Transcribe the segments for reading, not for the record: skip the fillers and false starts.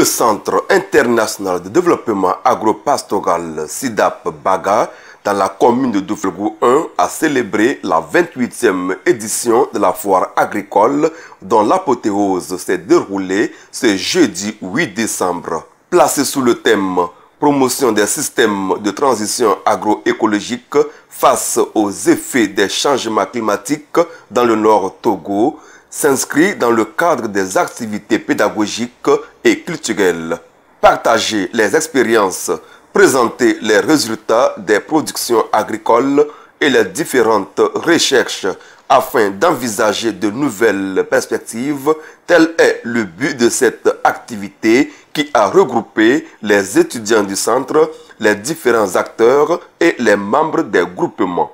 Centre international de développement agropastoral SIDAP Baga dans la commune de Doflego 1 a célébré la 28e édition de la foire agricole dont l'apothéose s'est déroulée ce jeudi 8 décembre. Placé sous le thème « Promotion des systèmes de transition agroécologique face aux effets des changements climatiques dans le Nord Togo », s'inscrit dans le cadre des activités pédagogiques et culturelles. Partager les expériences, présenter les résultats des productions agricoles et les différentes recherches afin d'envisager de nouvelles perspectives, tel est le but de cette activité qui a regroupé les étudiants du centre, les différents acteurs et les membres des groupements.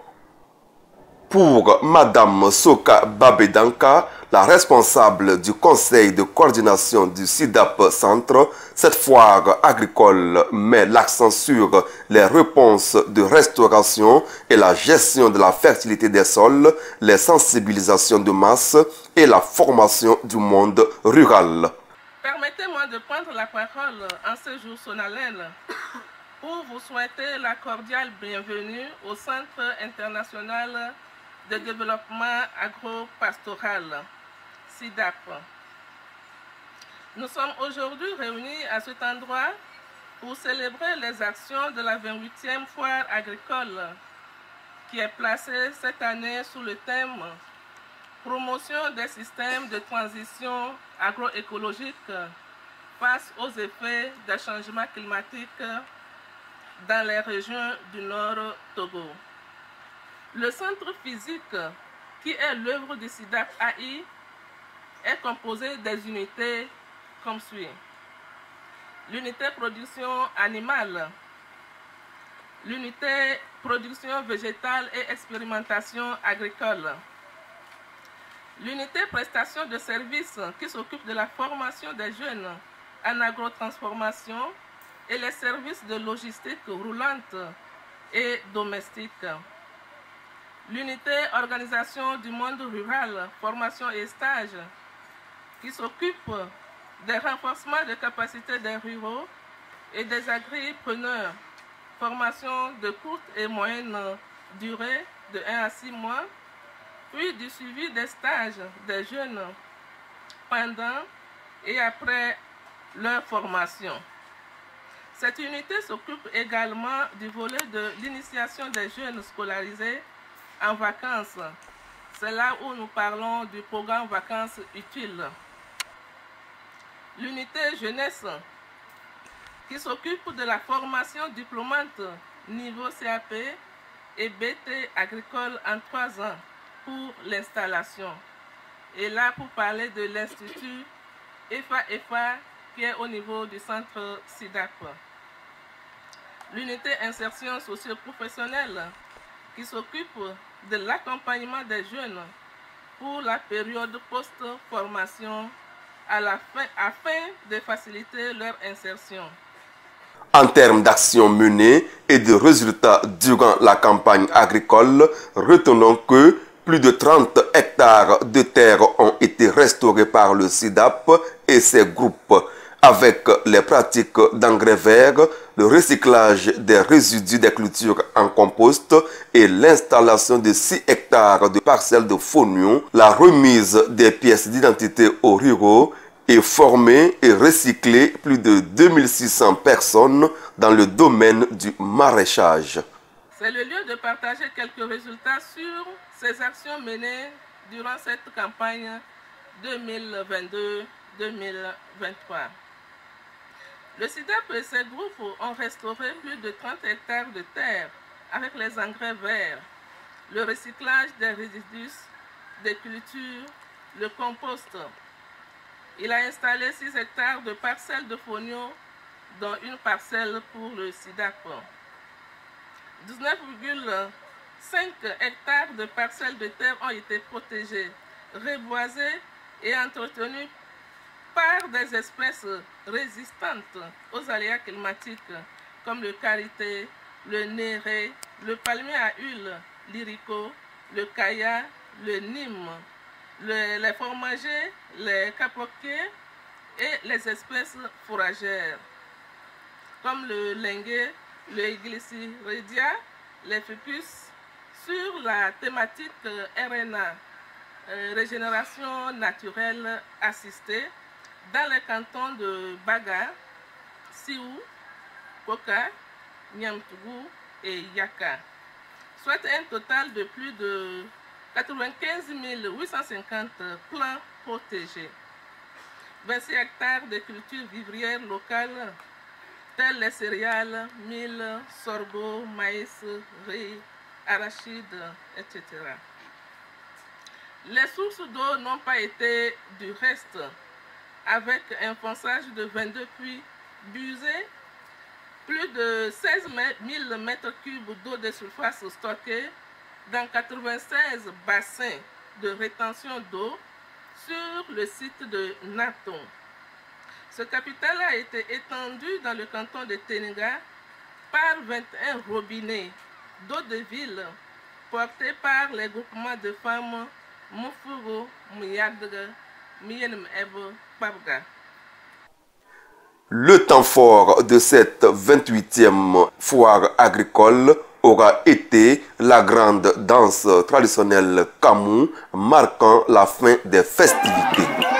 Pour Madame Soka Babedanka, la responsable du conseil de coordination du SIDAP Centre, cette foire agricole met l'accent sur les réponses de restauration et la gestion de la fertilité des sols, les sensibilisations de masse et la formation du monde rural. Permettez-moi de prendre la parole en ce jour solennel pour vous souhaiter la cordiale bienvenue au Centre international de développement agropastoral, SIDAP. Nous sommes aujourd'hui réunis à cet endroit pour célébrer les actions de la 28e foire agricole qui est placée cette année sous le thème « Promotion des systèmes de transition agroécologique face aux effets des changements climatiques dans les régions du Nord Togo ». Le centre physique, qui est l'œuvre du SIDAP AI, est composé des unités comme suit. L'unité production animale, l'unité production végétale et expérimentation agricole, l'unité prestation de services qui s'occupe de la formation des jeunes en agrotransformation et les services de logistique roulante et domestique. L'unité organisation du monde rural, formation et stage, qui s'occupe des renforcements de capacités des ruraux et des agripreneurs, formation de courte et moyenne durée de 1 à 6 mois, puis du suivi des stages des jeunes pendant et après leur formation. Cette unité s'occupe également du volet de l'initiation des jeunes scolarisés en vacances. C'est là où nous parlons du programme Vacances utiles. L'unité jeunesse qui s'occupe de la formation diplômante niveau CAP et BT agricole en 3 ans pour l'installation. Et là pour parler de l'institut EFA qui est au niveau du centre SIDAP. L'unité insertion socio-professionnelle qui s'occupe de l'accompagnement des jeunes pour la période post-formation afin de faciliter leur insertion. En termes d'actions menées et de résultats durant la campagne agricole, retenons que plus de 30 hectares de terre ont été restaurés par le SIDAP et ses groupes, avec les pratiques d'engrais verts, le recyclage des résidus des cultures en compost et l'installation de 6 hectares de parcelles de fonnions, la remise des pièces d'identité aux ruraux et former et recycler plus de 2600 personnes dans le domaine du maraîchage. C'est le lieu de partager quelques résultats sur ces actions menées durant cette campagne 2022-2023. Le SIDAP et ses groupes ont restauré plus de 30 hectares de terre avec les engrais verts, le recyclage des résidus des cultures, le compost. Il a installé 6 hectares de parcelles de fonnions, dont une parcelle pour le SIDAP. 19,5 hectares de parcelles de terre ont été protégées, reboisées et entretenues par des espèces résistantes aux aléas climatiques comme le karité, le néré, le palmier à huile, l'iricot, le kaya, le nîmes, les fromagers, les capoquiers et les espèces fourragères, comme le linguet, le Glyceridia, les ficus, sur la thématique RNA, régénération naturelle assistée, dans les cantons de Baga, Siou, Koka, Niamtougou et Yaka, soit un total de plus de 95 850 plants protégés. 26 hectares de cultures vivrières locales, telles les céréales, mil, sorgho, maïs, riz, arachide, etc. Les sources d'eau n'ont pas été du reste, avec un ponçage de 22 puits busés, plus de 16 000 m3 d'eau de surface stockée dans 96 bassins de rétention d'eau sur le site de Naton. Ce capital a été étendu dans le canton de Ténéga par 21 robinets d'eau de ville portés par les groupements de femmes Mufuro, Mouyadga, Miyenem Ebo, Pabga. Le temps fort de cette 28e foire agricole aura été la grande danse traditionnelle Kamou, marquant la fin des festivités.